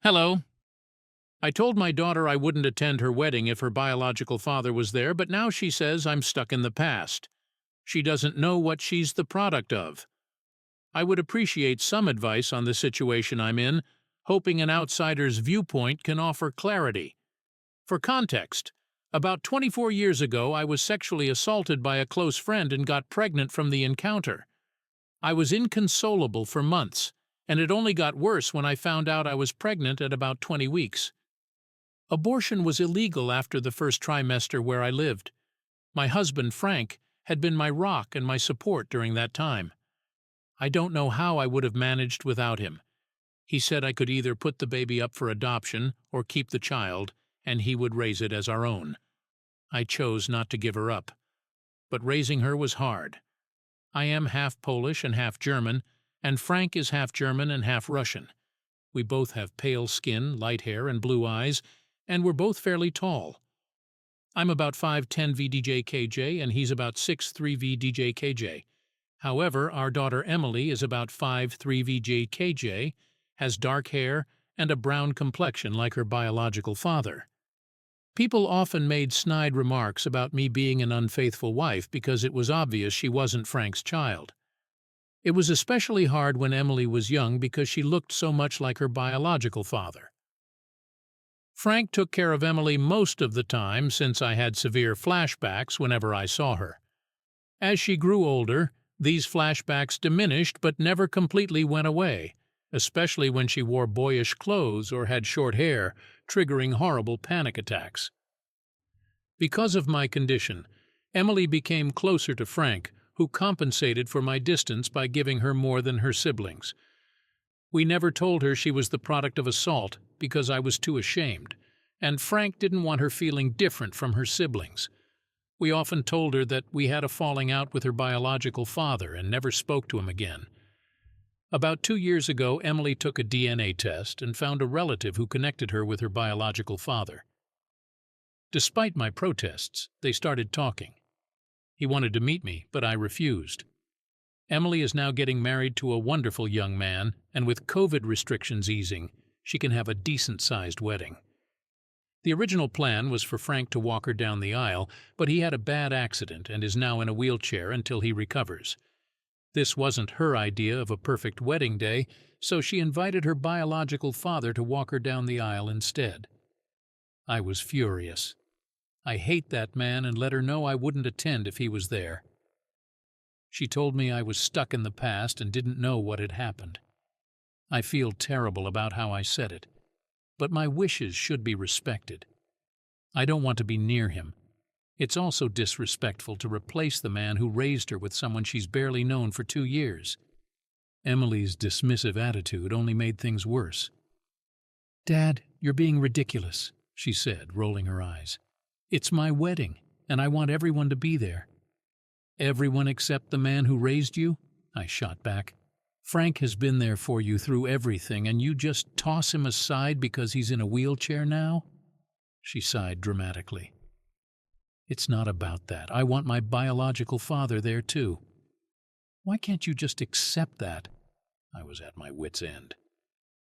Hello. I told my daughter I wouldn't attend her wedding if her biological father was there, but now she says I'm stuck in the past. She doesn't know what she's the product of. I would appreciate some advice on the situation I'm in, hoping an outsider's viewpoint can offer clarity. For context, about 24 years ago I was sexually assaulted by a close friend and got pregnant from the encounter. I was inconsolable for months, and it only got worse when I found out I was pregnant at about 20 weeks. Abortion was illegal after the first trimester where I lived. My husband, Frank, had been my rock and my support during that time. I don't know how I would have managed without him. He said I could either put the baby up for adoption or keep the child, and he would raise it as our own. I chose not to give her up. But raising her was hard. I am half Polish and half German, and Frank is half German and half Russian. We both have pale skin, light hair, and blue eyes, and we're both fairly tall. I'm about 5'10" VDJ-KJ, and he's about 6'3" VDJ-KJ. However, our daughter Emily is about 5'3" VDJ-KJ, has dark hair, and a brown complexion like her biological father. People often made snide remarks about me being an unfaithful wife because it was obvious she wasn't Frank's child. It was especially hard when Emily was young because she looked so much like her biological father. Frank took care of Emily most of the time since I had severe flashbacks whenever I saw her. As she grew older, these flashbacks diminished but never completely went away, especially when she wore boyish clothes or had short hair, triggering horrible panic attacks. Because of my condition, Emily became closer to Frank, who compensated for my distance by giving her more than her siblings. We never told her she was the product of assault because I was too ashamed, and Frank didn't want her feeling different from her siblings. We often told her that we had a falling out with her biological father and never spoke to him again. About 2 years ago, Emily took a DNA test and found a relative who connected her with her biological father. Despite my protests, they started talking. He wanted to meet me, but I refused. Emily is now getting married to a wonderful young man, and with COVID restrictions easing, she can have a decent-sized wedding. The original plan was for Frank to walk her down the aisle, but he had a bad accident and is now in a wheelchair until he recovers. This wasn't her idea of a perfect wedding day, so she invited her biological father to walk her down the aisle instead. I was furious. I hate that man and let her know I wouldn't attend if he was there. She told me I was stuck in the past and didn't know what had happened. I feel terrible about how I said it, but my wishes should be respected. I don't want to be near him. It's also disrespectful to replace the man who raised her with someone she's barely known for 2 years. Emily's dismissive attitude only made things worse. "Dad, you're being ridiculous," she said, rolling her eyes. "It's my wedding, and I want everyone to be there." "Everyone except the man who raised you?" I shot back. "Frank has been there for you through everything, and you just toss him aside because he's in a wheelchair now?" She sighed dramatically. "It's not about that. I want my biological father there too." "Why can't you just accept that?" I was at my wit's end.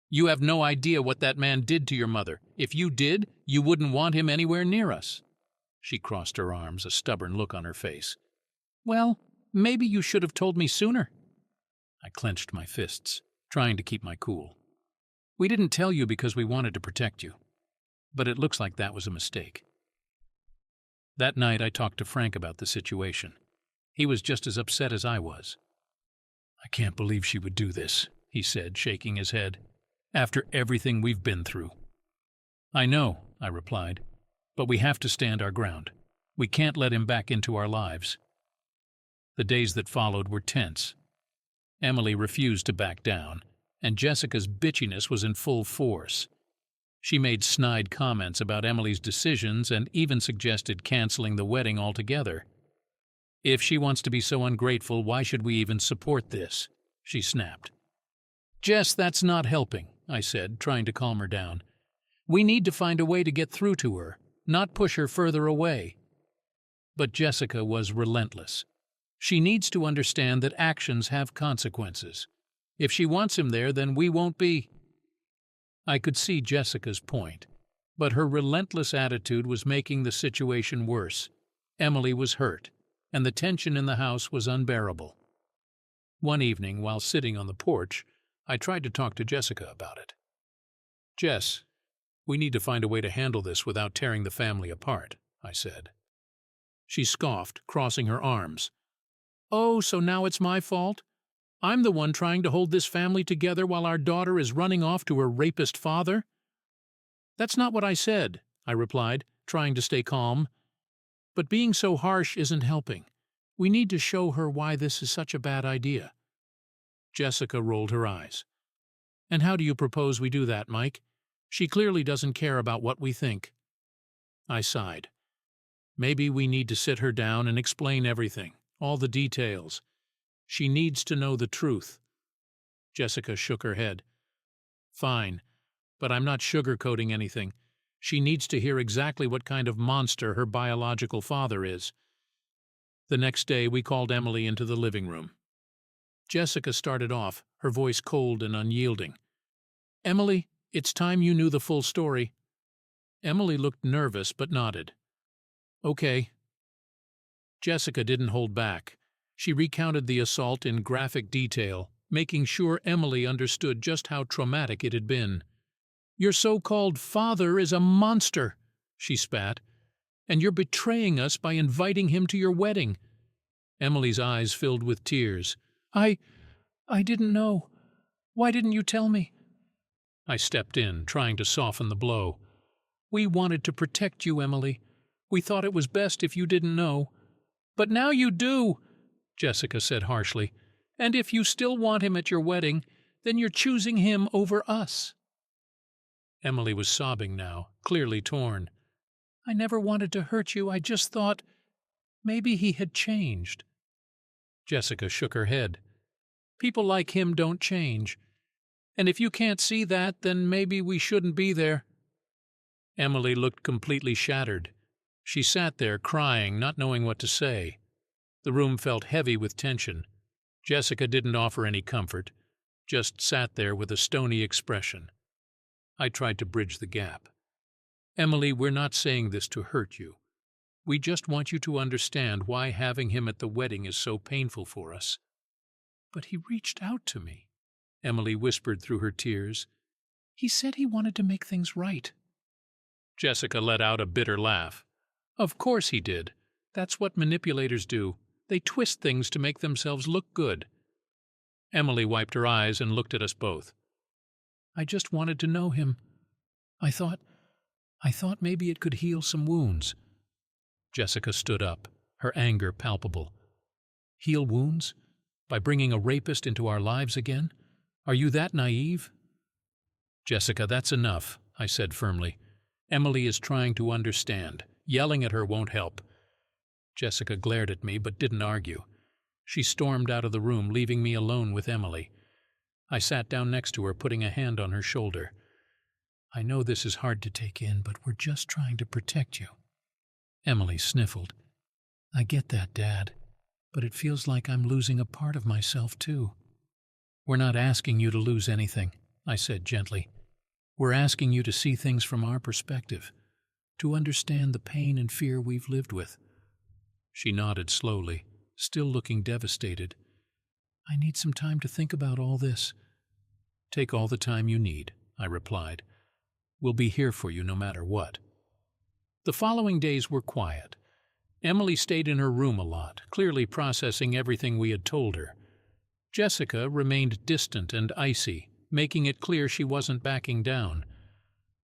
"You have no idea what that man did to your mother. If you did, you wouldn't want him anywhere near us." She crossed her arms, a stubborn look on her face. "Well, maybe you should have told me sooner." I clenched my fists, trying to keep my cool. "We didn't tell you because we wanted to protect you. But it looks like that was a mistake." That night I talked to Frank about the situation. He was just as upset as I was. "I can't believe she would do this," he said, shaking his head, "after everything we've been through." "I know," I replied, "but we have to stand our ground. We can't let him back into our lives." The days that followed were tense. Emily refused to back down, and Jessica's bitchiness was in full force. She made snide comments about Emily's decisions and even suggested canceling the wedding altogether. "If she wants to be so ungrateful, why should we even support this?" she snapped. "Jess, that's not helping," I said, trying to calm her down. "We need to find a way to get through to her, not push her further away." But Jessica was relentless. She needs to understand that actions have consequences. If she wants him there, then we won't be. I could see Jessica's point, but her relentless attitude was making the situation worse. Emily was hurt, and the tension in the house was unbearable. One evening, while sitting on the porch, I tried to talk to Jessica about it. "Jess, we need to find a way to handle this without tearing the family apart," I said. She scoffed, crossing her arms. "Oh, so now it's my fault? I'm the one trying to hold this family together while our daughter is running off to her rapist father?" "That's not what I said," I replied, trying to stay calm. "But being so harsh isn't helping. We need to show her why this is such a bad idea." Jessica rolled her eyes. "And how do you propose we do that, Mike? She clearly doesn't care about what we think." I sighed. "Maybe we need to sit her down and explain everything, all the details. She needs to know the truth." Jessica shook her head. "Fine, but I'm not sugarcoating anything. She needs to hear exactly what kind of monster her biological father is." The next day we called Emily into the living room. Jessica started off, her voice cold and unyielding. "Emily, it's time you knew the full story." Emily looked nervous but nodded. "Okay." Jessica didn't hold back. She recounted the assault in graphic detail, making sure Emily understood just how traumatic it had been. "Your so-called father is a monster," she spat, "and you're betraying us by inviting him to your wedding." Emily's eyes filled with tears. I didn't know. Why didn't you tell me?" I stepped in, trying to soften the blow. "We wanted to protect you, Emily. We thought it was best if you didn't know." "But now you do," Jessica said harshly. "And if you still want him at your wedding, then you're choosing him over us." Emily was sobbing now, clearly torn. "I never wanted to hurt you. I just thought maybe he had changed." Jessica shook her head. "People like him don't change. And if you can't see that, then maybe we shouldn't be there." Emily looked completely shattered. She sat there crying, not knowing what to say. The room felt heavy with tension. Jessica didn't offer any comfort, just sat there with a stony expression. I tried to bridge the gap. "Emily, we're not saying this to hurt you. We just want you to understand why having him at the wedding is so painful for us." "But he reached out to me," Emily whispered through her tears. "He said he wanted to make things right." Jessica let out a bitter laugh. "Of course he did. That's what manipulators do. They twist things to make themselves look good." Emily wiped her eyes and looked at us both. "I just wanted to know him. I thought maybe it could heal some wounds." Jessica stood up, her anger palpable. "Heal wounds? By bringing a rapist into our lives again? Are you that naive?" "Jessica, that's enough," I said firmly. "Emily is trying to understand. Yelling at her won't help." Jessica glared at me but didn't argue. She stormed out of the room, leaving me alone with Emily. I sat down next to her, putting a hand on her shoulder. "I know this is hard to take in, but we're just trying to protect you." Emily sniffled. "I get that, Dad, but it feels like I'm losing a part of myself, too." "We're not asking you to lose anything," I said gently. "We're asking you to see things from our perspective, to understand the pain and fear we've lived with." She nodded slowly, still looking devastated. "I need some time to think about all this." "Take all the time you need," I replied. "We'll be here for you no matter what." The following days were quiet. Emily stayed in her room a lot, clearly processing everything we had told her. Jessica remained distant and icy, making it clear she wasn't backing down.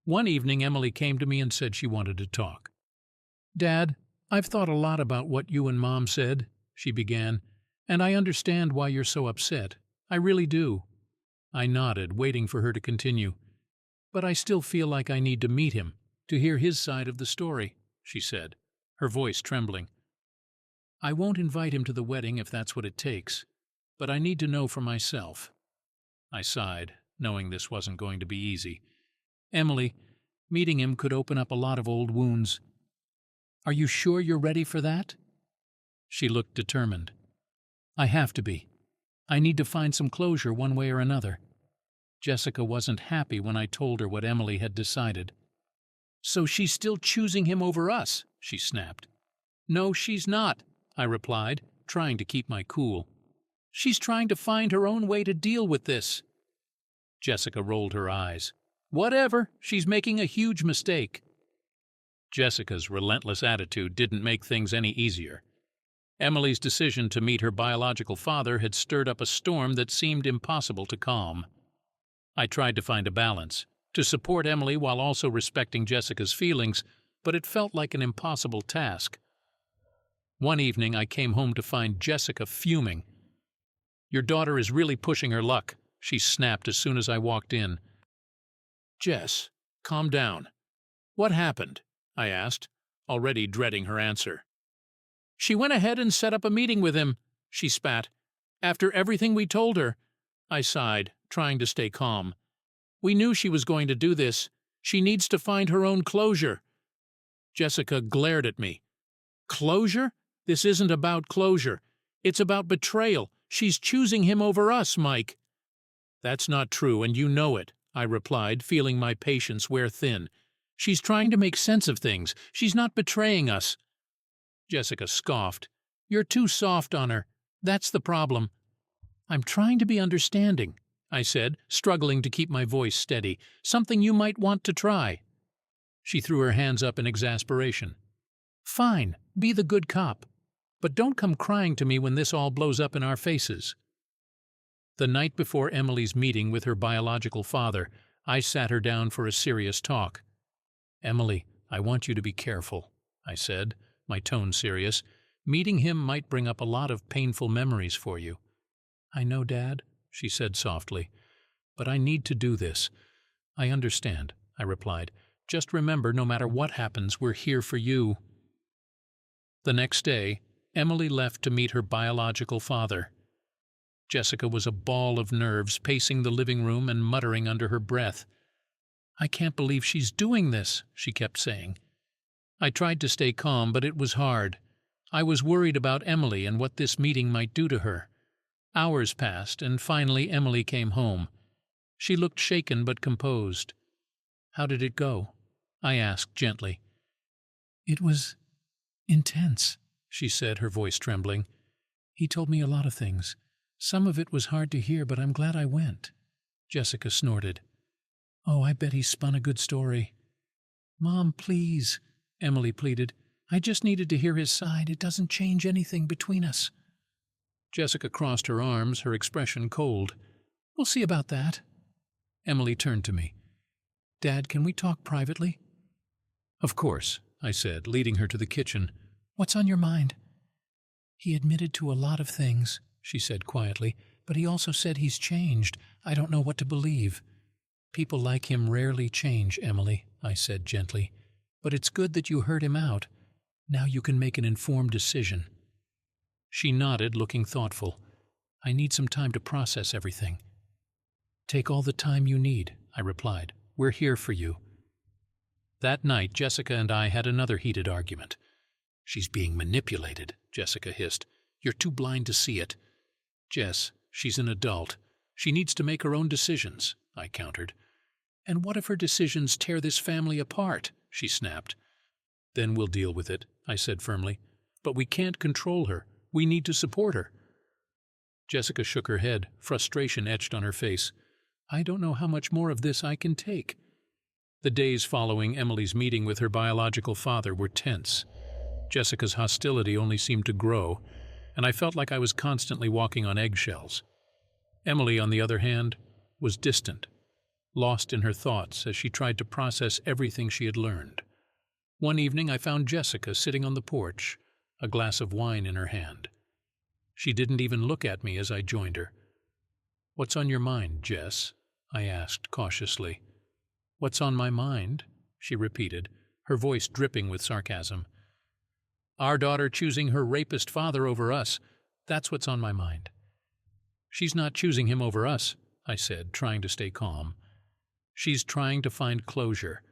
One evening, Emily came to me and said she wanted to talk. "Dad, I've thought a lot about what you and Mom said," she began, "and I understand why you're so upset. I really do." I nodded, waiting for her to continue. "But I still feel like I need to meet him, to hear his side of the story," she said, her voice trembling. "I won't invite him to the wedding if that's what it takes, but I need to know for myself." I sighed, knowing this wasn't going to be easy. "Emily, meeting him could open up a lot of old wounds. Are you sure you're ready for that?" She looked determined. "I have to be. I need to find some closure one way or another." Jessica wasn't happy when I told her what Emily had decided. "So she's still choosing him over us," she snapped. "No, she's not," I replied, trying to keep my cool. "She's trying to find her own way to deal with this." Jessica rolled her eyes. "Whatever, she's making a huge mistake." Jessica's relentless attitude didn't make things any easier. Emily's decision to meet her biological father had stirred up a storm that seemed impossible to calm. I tried to find a balance, to support Emily while also respecting Jessica's feelings, but it felt like an impossible task. One evening I came home to find Jessica fuming. "Your daughter is really pushing her luck," she snapped as soon as I walked in. "Jess, calm down. What happened?" I asked, already dreading her answer. "She went ahead and set up a meeting with him," she spat. "After everything we told her." I sighed, trying to stay calm. "We knew she was going to do this. She needs to find her own closure." Jessica glared at me. "Closure? This isn't about closure. It's about betrayal. She's choosing him over us, Mike." "That's not true, and you know it," I replied, feeling my patience wear thin. "She's trying to make sense of things. She's not betraying us." Jessica scoffed. "You're too soft on her. That's the problem." "I'm trying to be understanding," I said, struggling to keep my voice steady. "Something you might want to try." She threw her hands up in exasperation. "Fine, be the good cop. But don't come crying to me when this all blows up in our faces." The night before Emily's meeting with her biological father, I sat her down for a serious talk. "Emily, I want you to be careful," I said, my tone serious. "Meeting him might bring up a lot of painful memories for you." "I know, Dad," she said softly. "But I need to do this." "I understand," I replied. "Just remember, no matter what happens, we're here for you." The next day, Emily left to meet her biological father. Jessica was a ball of nerves, pacing the living room and muttering under her breath. "I can't believe she's doing this," she kept saying. I tried to stay calm, but it was hard. I was worried about Emily and what this meeting might do to her. Hours passed, and finally Emily came home. She looked shaken but composed. "How did it go?" I asked gently. "It was intense," she said, her voice trembling. "He told me a lot of things. Some of it was hard to hear, but I'm glad I went." Jessica snorted. "Oh, I bet he spun a good story." "Mom, please," Emily pleaded. "I just needed to hear his side. It doesn't change anything between us." Jessica crossed her arms, her expression cold. "We'll see about that." Emily turned to me. "Dad, can we talk privately?" "Of course," I said, leading her to the kitchen. "What's on your mind?" "He admitted to a lot of things," she said quietly, "but he also said he's changed. I don't know what to believe." "People like him rarely change, Emily," I said gently. "But it's good that you heard him out. Now you can make an informed decision." She nodded, looking thoughtful. "I need some time to process everything." "Take all the time you need," I replied. "We're here for you." That night, Jessica and I had another heated argument. "She's being manipulated," Jessica hissed. "You're too blind to see it." "Jess, she's an adult. She needs to make her own decisions," I countered. "And what if her decisions tear this family apart?" she snapped. "Then we'll deal with it," I said firmly. "But we can't control her. We need to support her." Jessica shook her head, frustration etched on her face. "I don't know how much more of this I can take." The days following Emily's meeting with her biological father were tense. Jessica's hostility only seemed to grow, and I felt like I was constantly walking on eggshells. Emily, on the other hand, was distant, lost in her thoughts as she tried to process everything she had learned. One evening I found Jessica sitting on the porch, a glass of wine in her hand. She didn't even look at me as I joined her. "What's on your mind, Jess?" I asked cautiously. "What's on my mind?" she repeated, her voice dripping with sarcasm. "Our daughter choosing her rapist father over us. That's what's on my mind." "She's not choosing him over us," I said, trying to stay calm. "She's trying to find closure."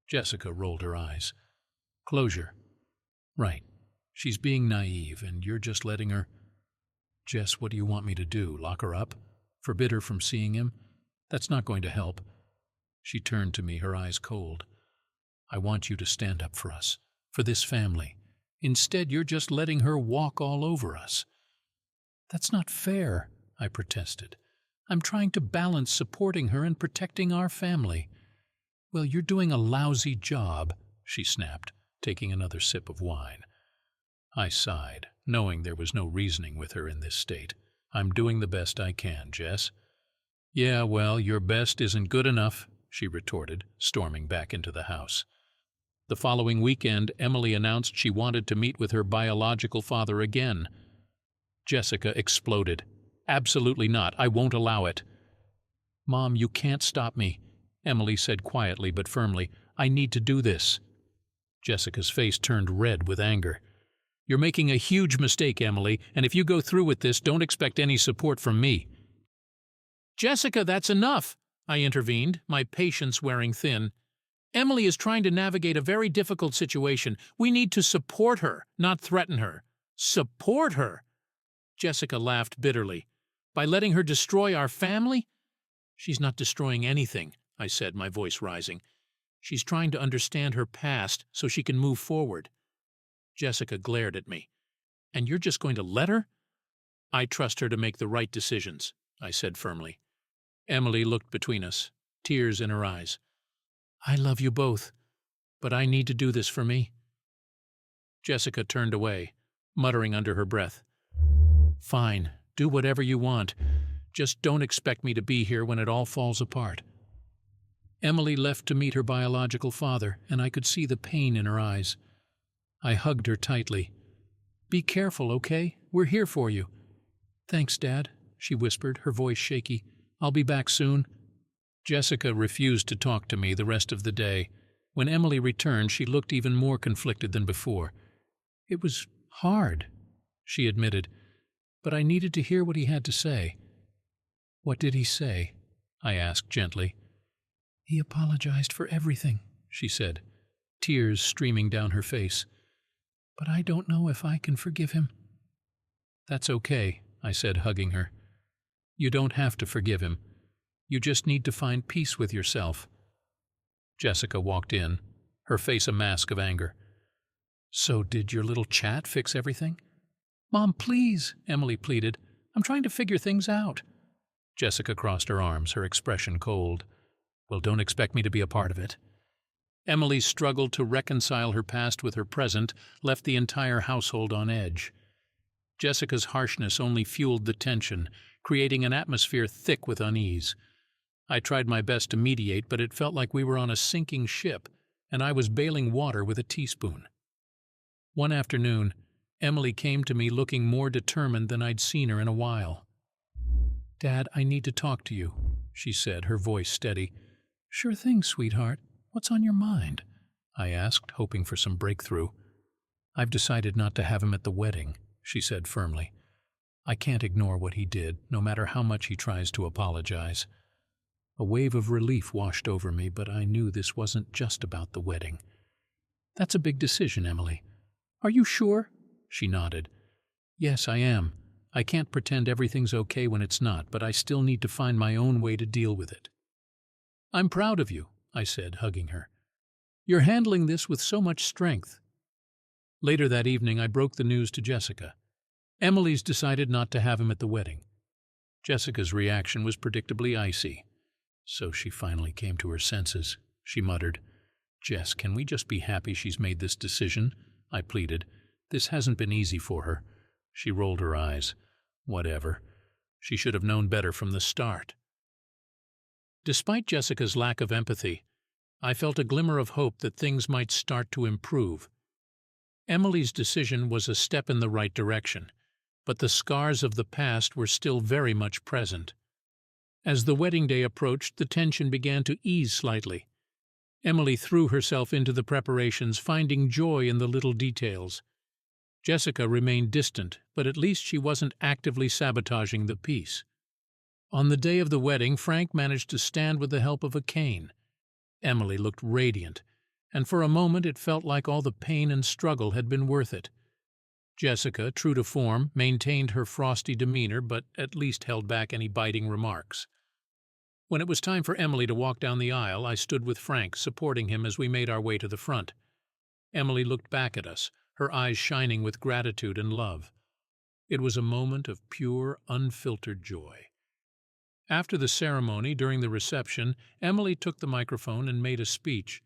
Jessica rolled her eyes. "Closure. Right. She's being naive, and you're just letting her—" "Jess, what do you want me to do? Lock her up? Forbid her from seeing him?" That's not going to help. She turned to me, her eyes cold. I want you to stand up for us, for this family. Instead, you're just letting her walk all over us. That's not fair, I protested. I'm trying to balance supporting her and protecting our family. Well, you're doing a lousy job, she snapped, taking another sip of wine. I sighed, knowing there was no reasoning with her in this state. I'm doing the best I can, Jess. Yeah, well, your best isn't good enough, she retorted, storming back into the house. The following weekend, Emily announced she wanted to meet with her biological father again. Jessica exploded. Absolutely not. I won't allow it. Mom, you can't stop me, Emily said quietly but firmly. I need to do this. Jessica's face turned red with anger. You're making a huge mistake, Emily, and if you go through with this, don't expect any support from me. Jessica, that's enough, I intervened, my patience wearing thin. Emily is trying to navigate a very difficult situation. We need to support her, not threaten her. Support her? Jessica laughed bitterly. By letting her destroy our family? She's not destroying anything, I said, my voice rising. She's trying to understand her past so she can move forward. Jessica glared at me. And you're just going to let her? I trust her to make the right decisions, I said firmly. Emily looked between us, tears in her eyes. I love you both, but I need to do this for me. Jessica turned away, muttering under her breath. Fine, do whatever you want. Just don't expect me to be here when it all falls apart. Emily left to meet her biological father, and I could see the pain in her eyes. I hugged her tightly. Be careful, okay? We're here for you. Thanks, Dad, she whispered, her voice shaky. I'll be back soon. Jessica refused to talk to me the rest of the day. When Emily returned, she looked even more conflicted than before. It was hard, she admitted, but I needed to hear what he had to say. What did he say? I asked gently. He apologized for everything, she said, tears streaming down her face. But I don't know if I can forgive him. That's okay, I said, hugging her. You don't have to forgive him. You just need to find peace with yourself. Jessica walked in, her face a mask of anger. So did your little chat fix everything? Mom, please, Emily pleaded. I'm trying to figure things out. Jessica crossed her arms, her expression cold. Well, don't expect me to be a part of it. Emily's struggle to reconcile her past with her present left the entire household on edge. Jessica's harshness only fueled the tension, creating an atmosphere thick with unease. I tried my best to mediate, but it felt like we were on a sinking ship, and I was bailing water with a teaspoon. One afternoon, Emily came to me looking more determined than I'd seen her in a while. Dad, I need to talk to you, she said, her voice steady. Sure thing, sweetheart. What's on your mind? I asked, hoping for some breakthrough. I've decided not to have him at the wedding, she said firmly. I can't ignore what he did, no matter how much he tries to apologize. A wave of relief washed over me, but I knew this wasn't just about the wedding. That's a big decision, Emily. Are you sure? She nodded. Yes, I am. I can't pretend everything's okay when it's not, but I still need to find my own way to deal with it. I'm proud of you, I said, hugging her. You're handling this with so much strength. Later that evening, I broke the news to Jessica. Emily's decided not to have him at the wedding. Jessica's reaction was predictably icy. So she finally came to her senses. She muttered, Jess, can we just be happy she's made this decision? I pleaded. This hasn't been easy for her. She rolled her eyes. Whatever. She should have known better from the start. Despite Jessica's lack of empathy, I felt a glimmer of hope that things might start to improve. Emily's decision was a step in the right direction, but the scars of the past were still very much present. As the wedding day approached, the tension began to ease slightly. Emily threw herself into the preparations, finding joy in the little details. Jessica remained distant, but at least she wasn't actively sabotaging the peace. On the day of the wedding, Frank managed to stand with the help of a cane. Emily looked radiant, and for a moment it felt like all the pain and struggle had been worth it. Jessica, true to form, maintained her frosty demeanor, but at least held back any biting remarks. When it was time for Emily to walk down the aisle, I stood with Frank, supporting him as we made our way to the front. Emily looked back at us, her eyes shining with gratitude and love. It was a moment of pure, unfiltered joy. After the ceremony, during the reception, Emily took the microphone and made a speech.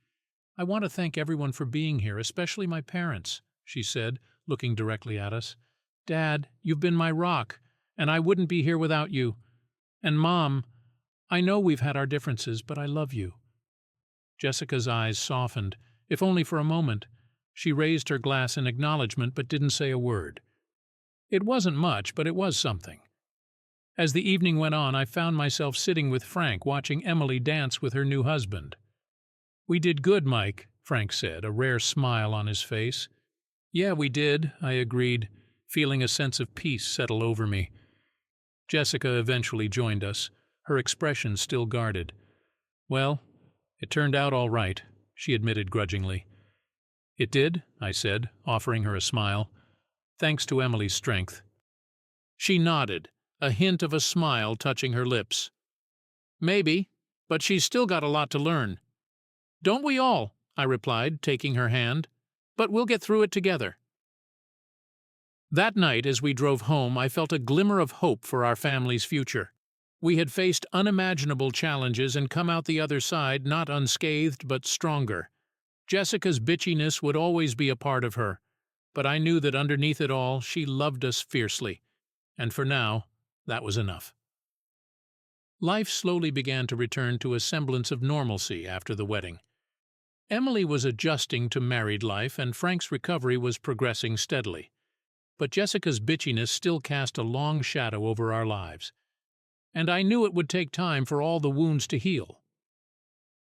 "I want to thank everyone for being here, especially my parents," she said, looking directly at us. "Dad, you've been my rock, and I wouldn't be here without you. And Mom, I know we've had our differences, but I love you." Jessica's eyes softened, if only for a moment. She raised her glass in acknowledgement but didn't say a word. It wasn't much, but it was something. As the evening went on, I found myself sitting with Frank watching Emily dance with her new husband. "We did good, Mike," Frank said, a rare smile on his face. "Yeah, we did," I agreed, feeling a sense of peace settle over me. Jessica eventually joined us, her expression still guarded. "Well, it turned out all right," she admitted grudgingly. "It did," I said, offering her a smile. "Thanks to Emily's strength." She nodded, a hint of a smile touching her lips. "Maybe, but she's still got a lot to learn." "Don't we all?" I replied, taking her hand. "But we'll get through it together." That night, as we drove home, I felt a glimmer of hope for our family's future. We had faced unimaginable challenges and come out the other side not unscathed but stronger. Jessica's bitchiness would always be a part of her, but I knew that underneath it all she loved us fiercely, and for now, that was enough. Life slowly began to return to a semblance of normalcy after the wedding. Emily was adjusting to married life, and Frank's recovery was progressing steadily. But Jessica's bitchiness still cast a long shadow over our lives, and I knew it would take time for all the wounds to heal.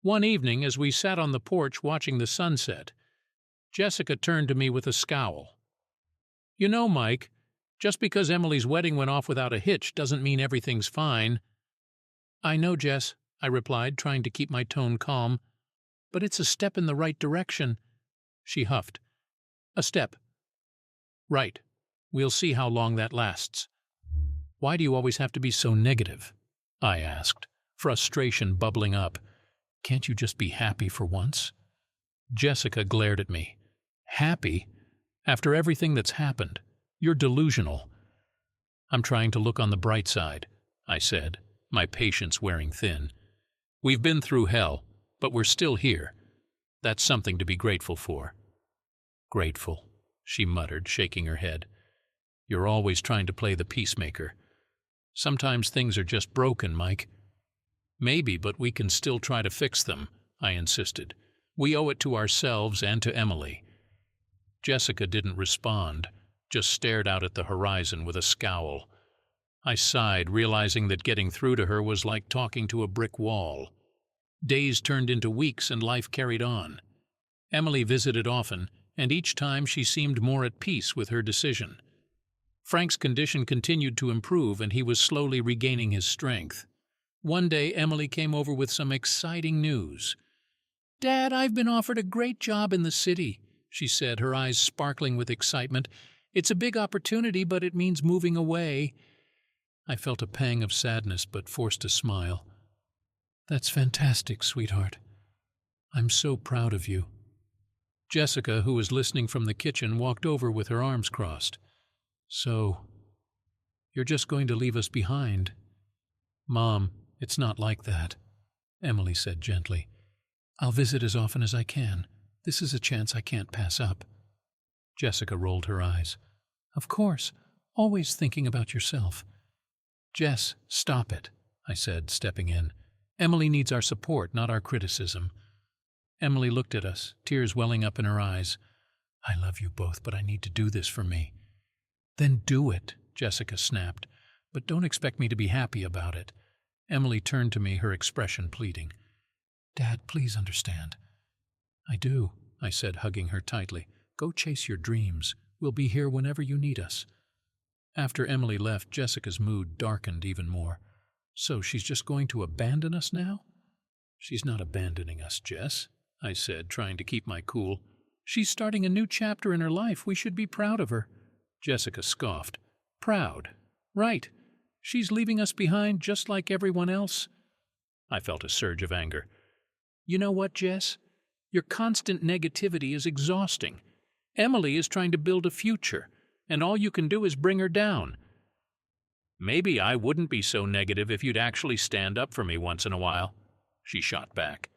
One evening, as we sat on the porch watching the sunset, Jessica turned to me with a scowl. "You know, Mike, just because Emily's wedding went off without a hitch doesn't mean everything's fine." "I know, Jess," I replied, trying to keep my tone calm. "But it's a step in the right direction." She huffed. "A step." "Right. We'll see how long that lasts." "Why do you always have to be so negative?" I asked, frustration bubbling up. "Can't you just be happy for once?" Jessica glared at me. "Happy? After everything that's happened? You're delusional." "I'm trying to look on the bright side," I said, my patience wearing thin. "We've been through hell, but we're still here. That's something to be grateful for." "Grateful," she muttered, shaking her head. "You're always trying to play the peacemaker. Sometimes things are just broken, Mike." "Maybe, but we can still try to fix them," I insisted. "We owe it to ourselves and to Emily." Jessica didn't respond, just stared out at the horizon with a scowl. I sighed, realizing that getting through to her was like talking to a brick wall. Days turned into weeks and life carried on. Emily visited often, and each time she seemed more at peace with her decision. Frank's condition continued to improve, and he was slowly regaining his strength. One day, Emily came over with some exciting news. "Dad, I've been offered a great job in the city," she said, her eyes sparkling with excitement. "It's a big opportunity, but it means moving away." I felt a pang of sadness, but forced a smile. "That's fantastic, sweetheart. I'm so proud of you." Jessica, who was listening from the kitchen, walked over with her arms crossed. "So, you're just going to leave us behind?" "Mom, it's not like that," Emily said gently. "I'll visit as often as I can. This is a chance I can't pass up." Jessica rolled her eyes. "Of course, always thinking about yourself." "Jess, stop it," I said, stepping in. "Emily needs our support, not our criticism." Emily looked at us, tears welling up in her eyes. "I love you both, but I need to do this for me." "Then do it," Jessica snapped. "But don't expect me to be happy about it." Emily turned to me, her expression pleading. "Dad, please understand." "I do," I said, hugging her tightly. "Go chase your dreams. We'll be here whenever you need us." After Emily left, Jessica's mood darkened even more. "So she's just going to abandon us now?" "She's not abandoning us, Jess," I said, trying to keep my cool. "She's starting a new chapter in her life. We should be proud of her." Jessica scoffed. "Proud? Right. She's leaving us behind just like everyone else." I felt a surge of anger. You know what, Jess? Your constant negativity is exhausting. Emily is trying to build a future, and all you can do is bring her down. Maybe I wouldn't be so negative if you'd actually stand up for me once in a while, she shot back.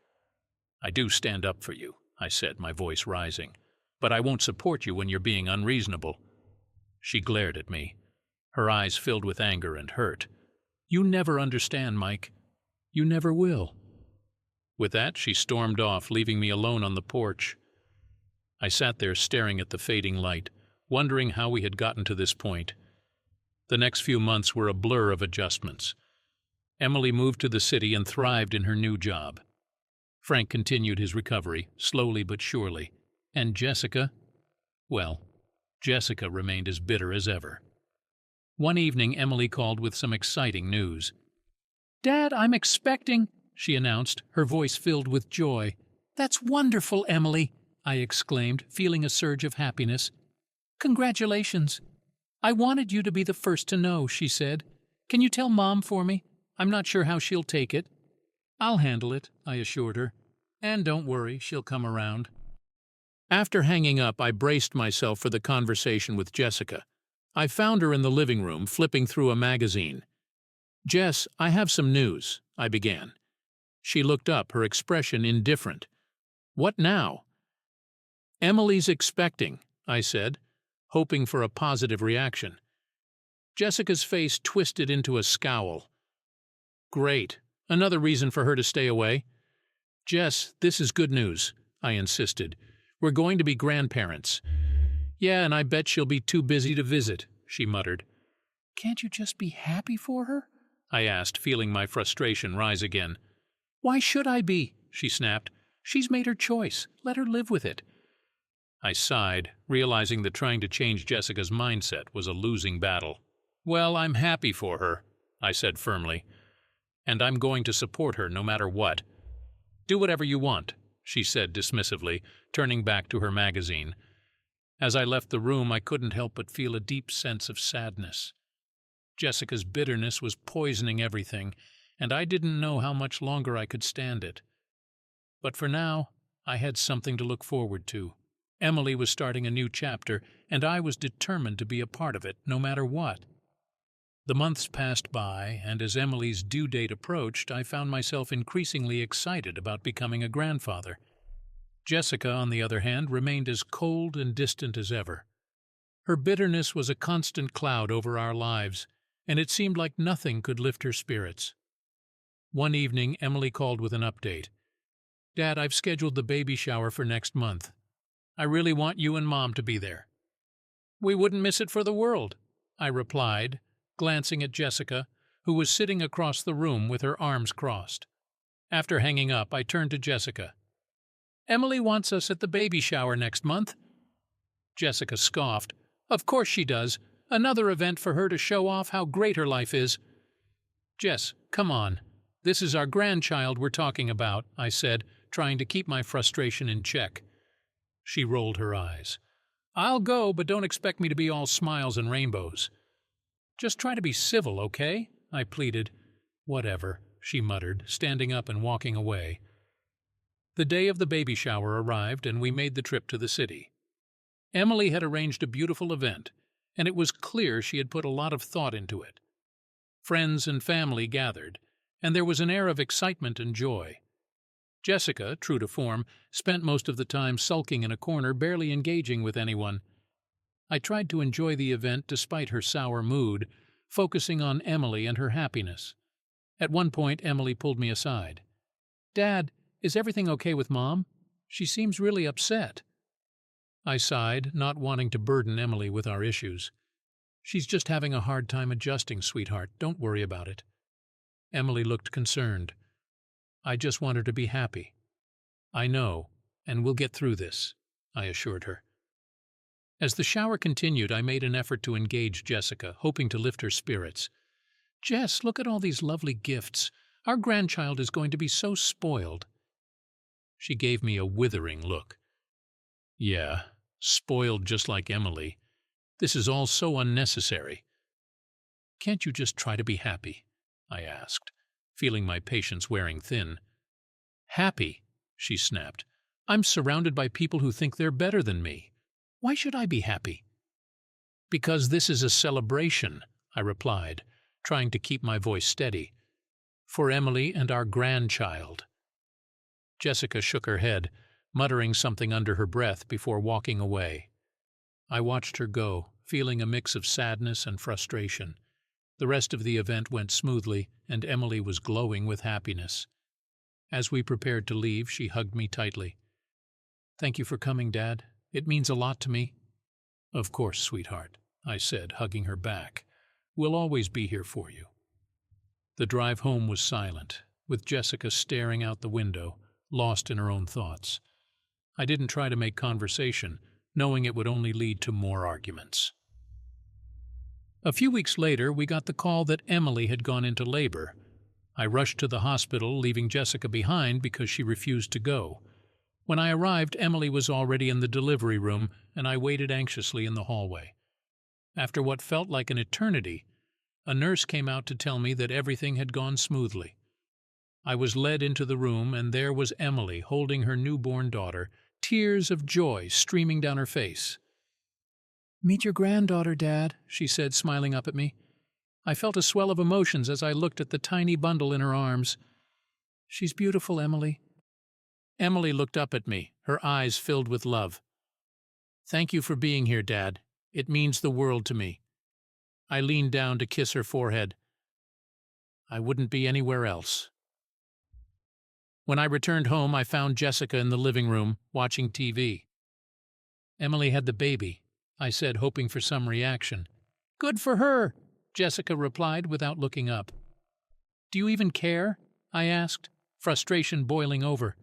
I do stand up for you, I said, my voice rising, but I won't support you when you're being unreasonable. She glared at me, her eyes filled with anger and hurt. You never understand, Mike. You never will. With that, she stormed off, leaving me alone on the porch. I sat there staring at the fading light, wondering how we had gotten to this point. The next few months were a blur of adjustments. Emily moved to the city and thrived in her new job. Frank continued his recovery, slowly but surely. And Jessica? Well, Jessica remained as bitter as ever. One evening, Emily called with some exciting news. Dad, I'm expecting, she announced, her voice filled with joy. That's wonderful, Emily, I exclaimed, feeling a surge of happiness. Congratulations. I wanted you to be the first to know, she said. Can you tell Mom for me? I'm not sure how she'll take it. I'll handle it, I assured her. And don't worry, she'll come around. After hanging up, I braced myself for the conversation with Jessica. I found her in the living room, flipping through a magazine. Jess, I have some news, I began. She looked up, her expression indifferent. What now? Emily's expecting, I said, hoping for a positive reaction. Jessica's face twisted into a scowl. Great. Another reason for her to stay away? Jess, this is good news, I insisted. We're going to be grandparents. Yeah, and I bet she'll be too busy to visit, she muttered. Can't you just be happy for her? I asked, feeling my frustration rise again. Why should I be? She snapped. She's made her choice. Let her live with it. I sighed, realizing that trying to change Jessica's mindset was a losing battle. Well, I'm happy for her, I said firmly. And I'm going to support her no matter what. Do whatever you want, she said dismissively, turning back to her magazine. As I left the room, I couldn't help but feel a deep sense of sadness. Jessica's bitterness was poisoning everything, and I didn't know how much longer I could stand it. But for now, I had something to look forward to. Emily was starting a new chapter, and I was determined to be a part of it, no matter what. The months passed by, and as Emily's due date approached, I found myself increasingly excited about becoming a grandfather. Jessica, on the other hand, remained as cold and distant as ever. Her bitterness was a constant cloud over our lives, and it seemed like nothing could lift her spirits. One evening, Emily called with an update. Dad, I've scheduled the baby shower for next month. I really want you and Mom to be there. We wouldn't miss it for the world, I replied, glancing at Jessica, who was sitting across the room with her arms crossed. After hanging up, I turned to Jessica. Emily wants us at the baby shower next month. Jessica scoffed. Of course she does. Another event for her to show off how great her life is. Jess, come on. This is our grandchild we're talking about, I said, trying to keep my frustration in check. She rolled her eyes. I'll go, but don't expect me to be all smiles and rainbows. Just try to be civil, okay? I pleaded. Whatever, she muttered, standing up and walking away. The day of the baby shower arrived, and we made the trip to the city. Emily had arranged a beautiful event, and it was clear she had put a lot of thought into it. Friends and family gathered, and there was an air of excitement and joy. Jessica, true to form, spent most of the time sulking in a corner, barely engaging with anyone. I tried to enjoy the event despite her sour mood, focusing on Emily and her happiness. At one point, Emily pulled me aside. Dad, is everything okay with Mom? She seems really upset. I sighed, not wanting to burden Emily with our issues. She's just having a hard time adjusting, sweetheart. Don't worry about it. Emily looked concerned. I just want her to be happy. I know, and we'll get through this, I assured her. As the shower continued, I made an effort to engage Jessica, hoping to lift her spirits. Jess, look at all these lovely gifts. Our grandchild is going to be so spoiled. She gave me a withering look. Yeah, spoiled just like Emily. This is all so unnecessary. Can't you just try to be happy? I asked, feeling my patience wearing thin. "Happy," she snapped. "I'm surrounded by people who think they're better than me. Why should I be happy?" "Because this is a celebration," I replied, trying to keep my voice steady. "For Emily and our grandchild." Jessica shook her head, muttering something under her breath before walking away. I watched her go, feeling a mix of sadness and frustration. The rest of the event went smoothly, and Emily was glowing with happiness. As we prepared to leave, she hugged me tightly. "Thank you for coming, Dad. It means a lot to me." "Of course, sweetheart," I said, hugging her back. "We'll always be here for you." The drive home was silent, with Jessica staring out the window, lost in her own thoughts. I didn't try to make conversation, knowing it would only lead to more arguments. A few weeks later, we got the call that Emily had gone into labor. I rushed to the hospital, leaving Jessica behind because she refused to go. When I arrived, Emily was already in the delivery room, and I waited anxiously in the hallway. After what felt like an eternity, a nurse came out to tell me that everything had gone smoothly. I was led into the room, and there was Emily holding her newborn daughter, tears of joy streaming down her face. "Meet your granddaughter, Dad," she said, smiling up at me. I felt a swell of emotions as I looked at the tiny bundle in her arms. "She's beautiful, Emily." Emily looked up at me, her eyes filled with love. "Thank you for being here, Dad. It means the world to me." I leaned down to kiss her forehead. "I wouldn't be anywhere else." When I returned home, I found Jessica in the living room, watching TV. "Emily had the baby," I said, hoping for some reaction. "Good for her," Jessica replied without looking up. "Do you even care?" I asked, frustration boiling over.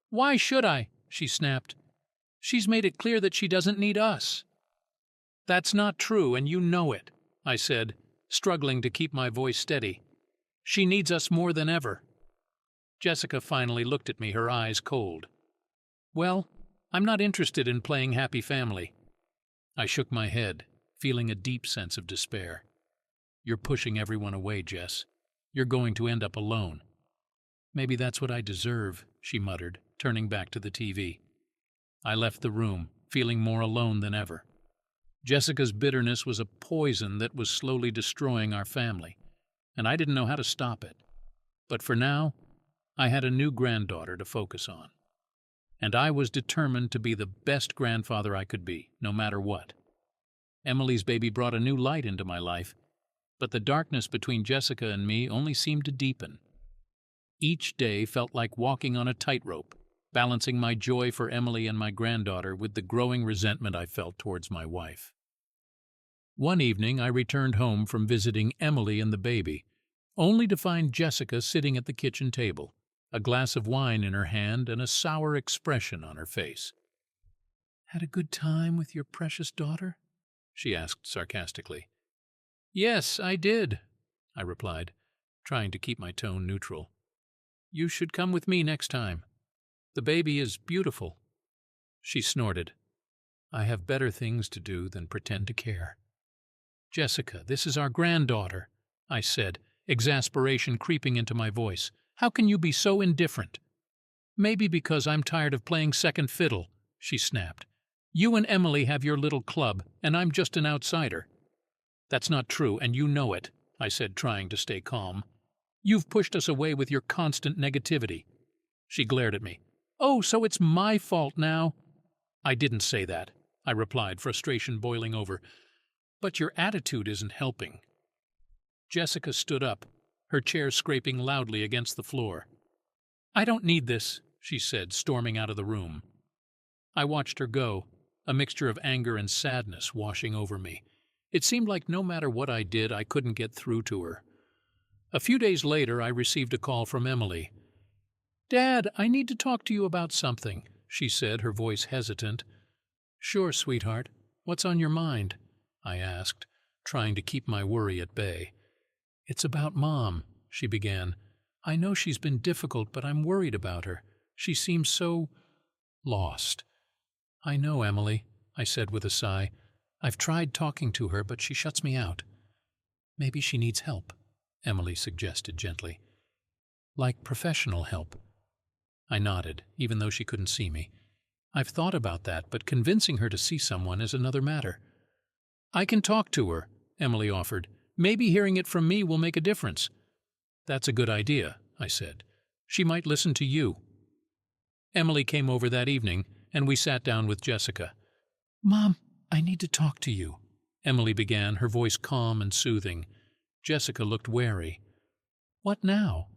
"Why should I?" she snapped. "She's made it clear that she doesn't need us." "That's not true, and you know it," I said, struggling to keep my voice steady. "She needs us more than ever." Jessica finally looked at me, her eyes cold. "Well, I'm not interested in playing happy family." I shook my head, feeling a deep sense of despair. "You're pushing everyone away, Jess. You're going to end up alone." "Maybe that's what I deserve," she muttered, turning back to the TV. I left the room, feeling more alone than ever. Jessica's bitterness was a poison that was slowly destroying our family, and I didn't know how to stop it. But for now, I had a new granddaughter to focus on. And I was determined to be the best grandfather I could be, no matter what. Emily's baby brought a new light into my life, but the darkness between Jessica and me only seemed to deepen. Each day felt like walking on a tightrope, balancing my joy for Emily and my granddaughter with the growing resentment I felt towards my wife. One evening, I returned home from visiting Emily and the baby, only to find Jessica sitting at the kitchen table, a glass of wine in her hand and a sour expression on her face. "Had a good time with your precious daughter?" she asked sarcastically. "Yes, I did," I replied, trying to keep my tone neutral. "You should come with me next time. The baby is beautiful." She snorted. "I have better things to do than pretend to care." "Jessica, this is our granddaughter," I said, exasperation creeping into my voice. "How can you be so indifferent?" "Maybe because I'm tired of playing second fiddle," she snapped. "You and Emily have your little club, and I'm just an outsider." "That's not true, and you know it," I said, trying to stay calm. "You've pushed us away with your constant negativity." She glared at me. "Oh, so it's my fault now?" "I didn't say that," I replied, frustration boiling over. "But your attitude isn't helping." Jessica stood up, her chair scraping loudly against the floor. "I don't need this," she said, storming out of the room. I watched her go, a mixture of anger and sadness washing over me. It seemed like no matter what I did, I couldn't get through to her. A few days later, I received a call from Emily. "Dad, I need to talk to you about something," she said, her voice hesitant. "Sure, sweetheart. What's on your mind?" I asked, trying to keep my worry at bay. "It's about Mom," she began. "I know she's been difficult, but I'm worried about her. She seems so lost." "I know, Emily," I said with a sigh. "I've tried talking to her, but she shuts me out." "Maybe she needs help," Emily suggested gently. Like professional help. I nodded, even though she couldn't see me. I've thought about that, but convincing her to see someone is another matter. I can talk to her, Emily offered. Maybe hearing it from me will make a difference. That's a good idea, I said. She might listen to you. Emily came over that evening, and we sat down with Jessica. Mom, I need to talk to you, Emily began, her voice calm and soothing. Jessica looked wary. What now?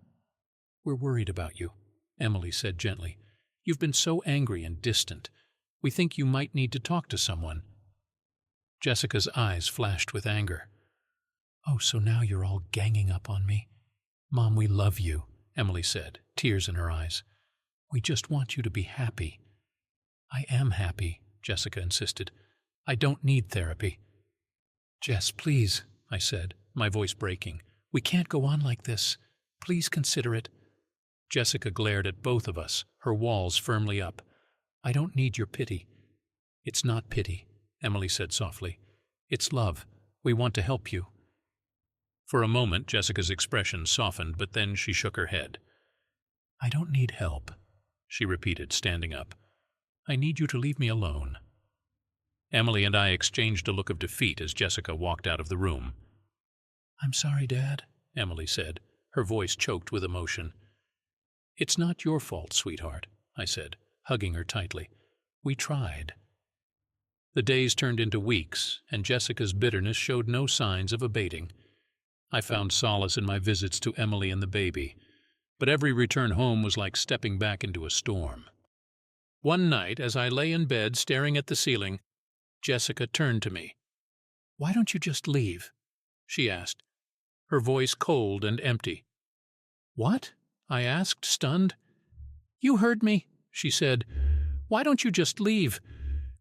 We're worried about you, Emily said gently. You've been so angry and distant. We think you might need to talk to someone. Jessica's eyes flashed with anger. Oh, so now you're all ganging up on me? Mom, we love you, Emily said, tears in her eyes. We just want you to be happy. I am happy, Jessica insisted. I don't need therapy. Jess, please, I said, my voice breaking. We can't go on like this. Please consider it. Jessica glared at both of us, her walls firmly up. I don't need your pity. It's not pity, Emily said softly. It's love. We want to help you. For a moment, Jessica's expression softened, but then she shook her head. I don't need help, she repeated, standing up. I need you to leave me alone. Emily and I exchanged a look of defeat as Jessica walked out of the room. I'm sorry, Dad, Emily said, her voice choked with emotion. It's not your fault, sweetheart, I said, hugging her tightly. We tried. The days turned into weeks, and Jessica's bitterness showed no signs of abating. I found solace in my visits to Emily and the baby, but every return home was like stepping back into a storm. One night, as I lay in bed staring at the ceiling, Jessica turned to me. Why don't you just leave? She asked, her voice cold and empty. What? I asked, stunned. You heard me, she said. Why don't you just leave?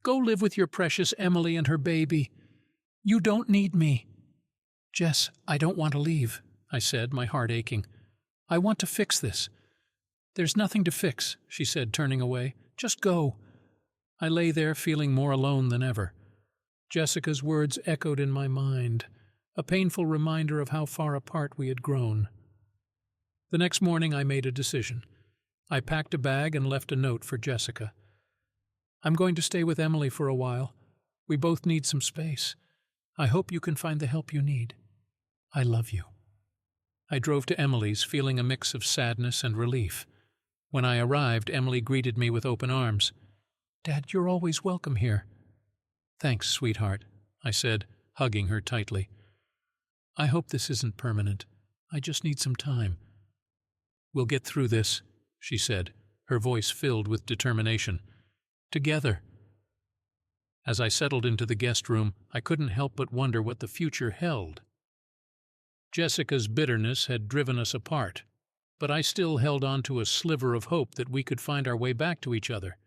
Go live with your precious Emily and her baby. You don't need me. Jess, I don't want to leave, I said, my heart aching. I want to fix this. There's nothing to fix, she said, turning away. Just go. I lay there feeling more alone than ever. Jessica's words echoed in my mind, a painful reminder of how far apart we had grown. The next morning I made a decision. I packed a bag and left a note for Jessica. I'm going to stay with Emily for a while. We both need some space. I hope you can find the help you need. I love you. I drove to Emily's, feeling a mix of sadness and relief. When I arrived, Emily greeted me with open arms. Dad, you're always welcome here. Thanks, sweetheart, I said, hugging her tightly. I hope this isn't permanent. I just need some time. We'll get through this, she said, her voice filled with determination. Together. As I settled into the guest room, I couldn't help but wonder what the future held. Jessica's bitterness had driven us apart, but I still held on to a sliver of hope that we could find our way back to each other.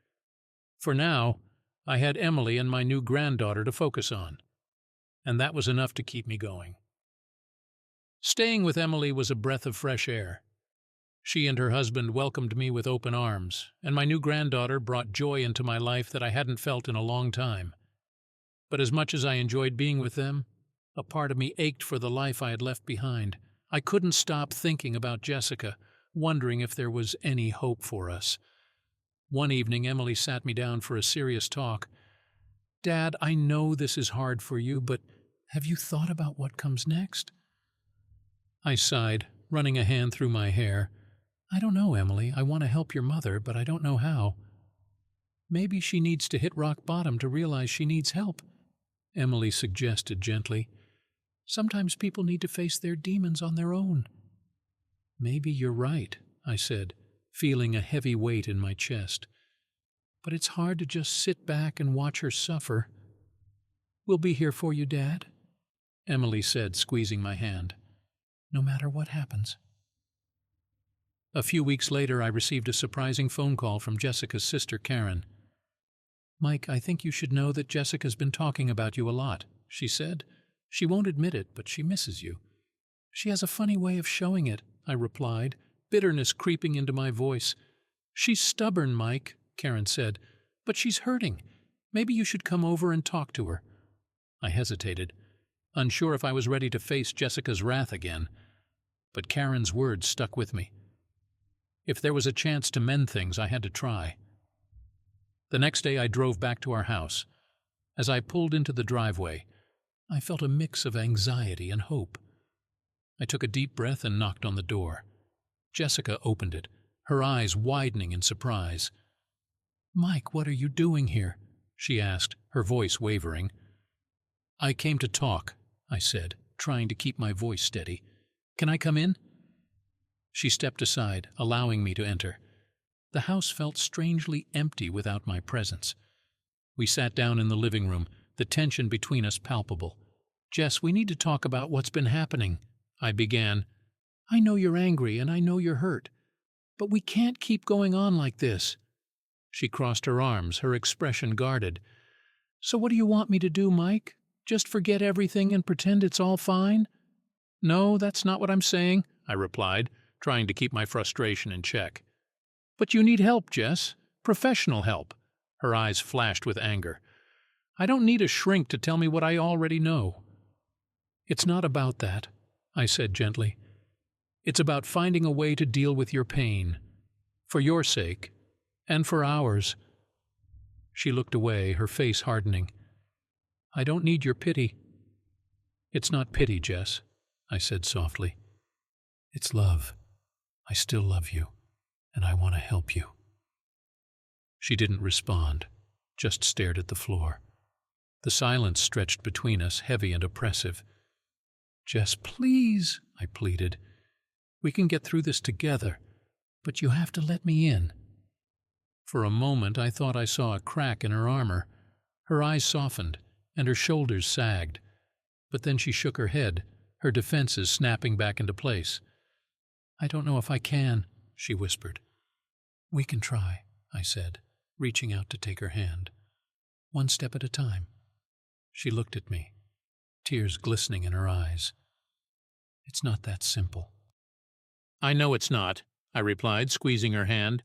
For now, I had Emily and my new granddaughter to focus on, and that was enough to keep me going. Staying with Emily was a breath of fresh air. She and her husband welcomed me with open arms, and my new granddaughter brought joy into my life that I hadn't felt in a long time. But as much as I enjoyed being with them, a part of me ached for the life I had left behind. I couldn't stop thinking about Jessica, wondering if there was any hope for us. One evening, Emily sat me down for a serious talk. Dad, I know this is hard for you, but have you thought about what comes next? I sighed, running a hand through my hair. I don't know, Emily. I want to help your mother, but I don't know how. Maybe she needs to hit rock bottom to realize she needs help, Emily suggested gently. Sometimes people need to face their demons on their own. Maybe you're right, I said, feeling a heavy weight in my chest. But it's hard to just sit back and watch her suffer. We'll be here for you, Dad, Emily said, squeezing my hand. No matter what happens. A few weeks later, I received a surprising phone call from Jessica's sister, Karen. Mike, I think you should know that Jessica's been talking about you a lot, she said. She won't admit it, but she misses you. She has a funny way of showing it, I replied, bitterness creeping into my voice. She's stubborn, Mike, Karen said, but she's hurting. Maybe you should come over and talk to her. I hesitated, unsure if I was ready to face Jessica's wrath again. But Karen's words stuck with me. If there was a chance to mend things, I had to try. The next day I drove back to our house. As I pulled into the driveway, I felt a mix of anxiety and hope. I took a deep breath and knocked on the door. Jessica opened it, her eyes widening in surprise. "Mike, what are you doing here?" she asked, her voice wavering. "I came to talk," I said, trying to keep my voice steady. "Can I come in?" She stepped aside, allowing me to enter. The house felt strangely empty without my presence. We sat down in the living room, the tension between us palpable. "Jess, we need to talk about what's been happening," I began. "I know you're angry and I know you're hurt, but we can't keep going on like this." She crossed her arms, her expression guarded. "So what do you want me to do, Mike? Just forget everything and pretend it's all fine?" "No, that's not what I'm saying," I replied, trying to keep my frustration in check. "But you need help, Jess. Professional help." Her eyes flashed with anger. "I don't need a shrink to tell me what I already know." "It's not about that," I said gently. "It's about finding a way to deal with your pain. For your sake, and for ours." She looked away, her face hardening. "I don't need your pity." "It's not pity, Jess," I said softly. "It's love. I still love you, and I want to help you." She didn't respond, just stared at the floor. The silence stretched between us, heavy and oppressive. "Jess, please," I pleaded. "We can get through this together, but you have to let me in." For a moment I thought I saw a crack in her armor. Her eyes softened, and her shoulders sagged. But then she shook her head, her defenses snapping back into place. "I don't know if I can," she whispered. "We can try," I said, reaching out to take her hand. "One step at a time." She looked at me, tears glistening in her eyes. "It's not that simple." "I know it's not," I replied, squeezing her hand,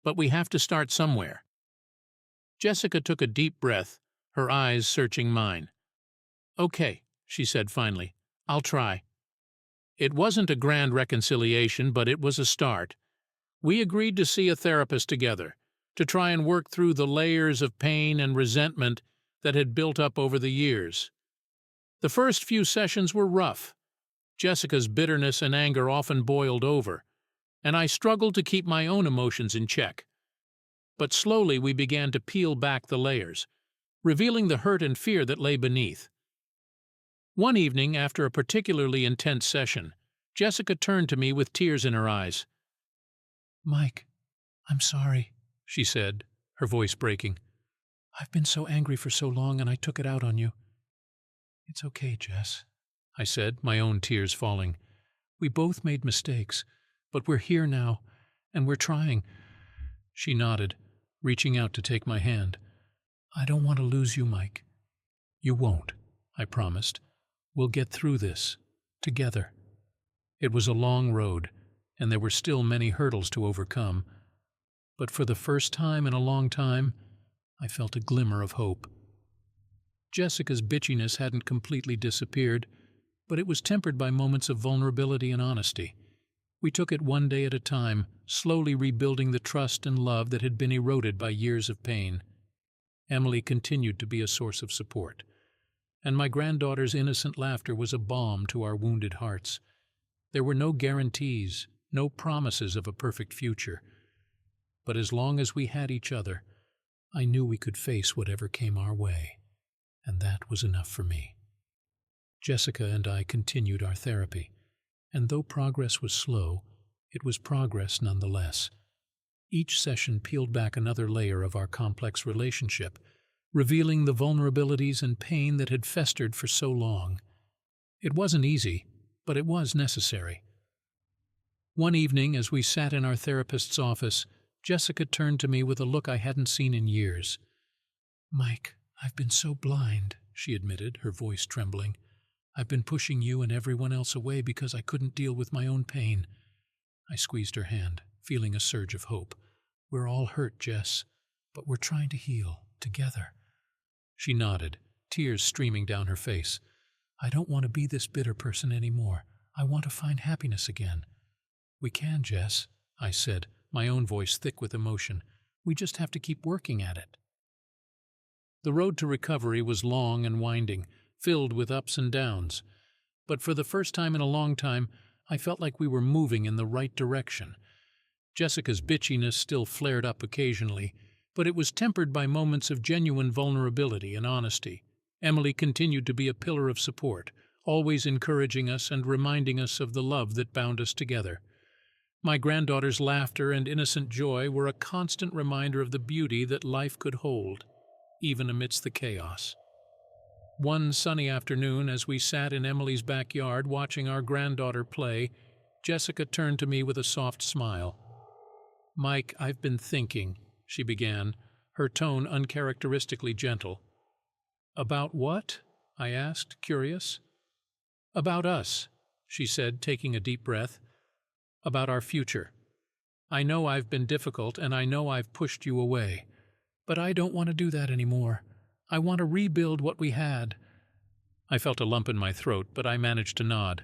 "but we have to start somewhere." Jessica took a deep breath, her eyes searching mine. "Okay," she said finally, "I'll try." It wasn't a grand reconciliation, but it was a start. We agreed to see a therapist together, to try and work through the layers of pain and resentment that had built up over the years. The first few sessions were rough. Jessica's bitterness and anger often boiled over, and I struggled to keep my own emotions in check. But slowly we began to peel back the layers, revealing the hurt and fear that lay beneath. One evening, after a particularly intense session, Jessica turned to me with tears in her eyes. "Mike, I'm sorry," she said, her voice breaking. "I've been so angry for so long and I took it out on you." "It's okay, Jess," I said, my own tears falling. "We both made mistakes, but we're here now, and we're trying." She nodded, reaching out to take my hand. "I don't want to lose you, Mike." "You won't," I promised. "We'll get through this, together." It was a long road, and there were still many hurdles to overcome. But for the first time in a long time, I felt a glimmer of hope. Jessica's bitchiness hadn't completely disappeared, but it was tempered by moments of vulnerability and honesty. We took it one day at a time, slowly rebuilding the trust and love that had been eroded by years of pain. Emily continued to be a source of support, and my granddaughter's innocent laughter was a balm to our wounded hearts. There were no guarantees, no promises of a perfect future, but as long as we had each other, I knew we could face whatever came our way, and that was enough for me. Jessica and I continued our therapy, and though progress was slow, it was progress nonetheless. Each session peeled back another layer of our complex relationship, revealing the vulnerabilities and pain that had festered for so long. It wasn't easy, but it was necessary. One evening, as we sat in our therapist's office, Jessica turned to me with a look I hadn't seen in years. "Mike, I've been so blind," she admitted, her voice trembling. "I've been pushing you and everyone else away because I couldn't deal with my own pain." I squeezed her hand, feeling a surge of hope. "We're all hurt, Jess, but we're trying to heal, together." She nodded, tears streaming down her face. "I don't want to be this bitter person anymore. I want to find happiness again." "We can, Jess," I said, my own voice thick with emotion. We just have to keep working at it. The road to recovery was long and winding, filled with ups and downs. But for the first time in a long time, I felt like we were moving in the right direction. Jessica's bitchiness still flared up occasionally, but it was tempered by moments of genuine vulnerability and honesty. Emily continued to be a pillar of support, always encouraging us and reminding us of the love that bound us together. My granddaughter's laughter and innocent joy were a constant reminder of the beauty that life could hold, even amidst the chaos. One sunny afternoon, as we sat in Emily's backyard watching our granddaughter play, Jessica turned to me with a soft smile. "Mike, I've been thinking," she began, her tone uncharacteristically gentle. "About what?" I asked, curious. "About us," she said, taking a deep breath. "About our future. I know I've been difficult and I know I've pushed you away. But I don't want to do that anymore. I want to rebuild what we had." I felt a lump in my throat, but I managed to nod.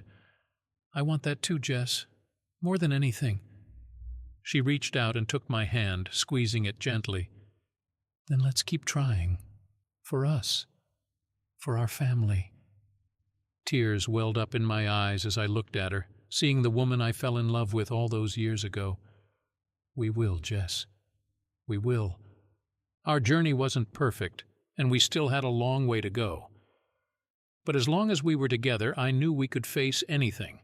"I want that too, Jess. More than anything." She reached out and took my hand, squeezing it gently. "Then let's keep trying. For us. For our family." Tears welled up in my eyes as I looked at her, seeing the woman I fell in love with all those years ago. "We will, Jess. We will." Our journey wasn't perfect, and we still had a long way to go. But as long as we were together, I knew we could face anything.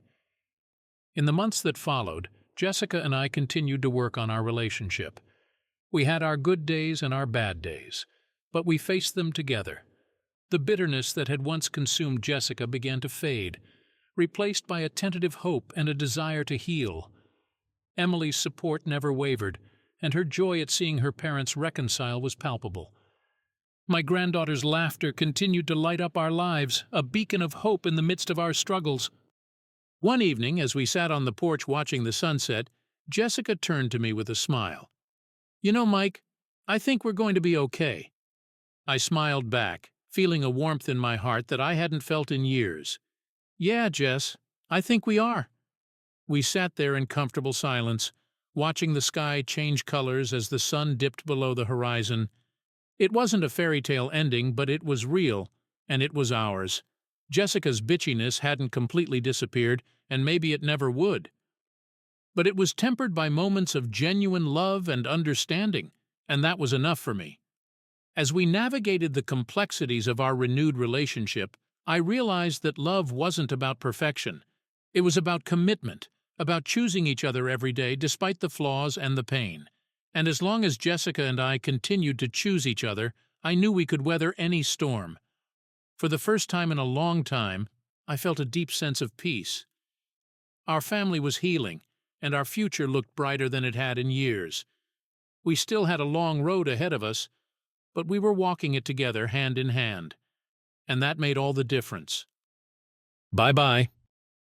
In the months that followed, Jessica and I continued to work on our relationship. We had our good days and our bad days, but we faced them together. The bitterness that had once consumed Jessica began to fade, replaced by a tentative hope and a desire to heal. Emily's support never wavered, and her joy at seeing her parents reconcile was palpable. My granddaughter's laughter continued to light up our lives, a beacon of hope in the midst of our struggles. One evening, as we sat on the porch watching the sunset, Jessica turned to me with a smile. "You know, Mike, I think we're going to be okay." I smiled back, feeling a warmth in my heart that I hadn't felt in years. "Yeah, Jess, I think we are." We sat there in comfortable silence, watching the sky change colors as the sun dipped below the horizon. It wasn't a fairy tale ending, but it was real, and it was ours. Jessica's bitchiness hadn't completely disappeared, and maybe it never would. But it was tempered by moments of genuine love and understanding, and that was enough for me. As we navigated the complexities of our renewed relationship, I realized that love wasn't about perfection. It was about commitment, about choosing each other every day despite the flaws and the pain. And as long as Jessica and I continued to choose each other, I knew we could weather any storm. For the first time in a long time, I felt a deep sense of peace. Our family was healing, and our future looked brighter than it had in years. We still had a long road ahead of us, but we were walking it together hand in hand. And that made all the difference. Bye-bye.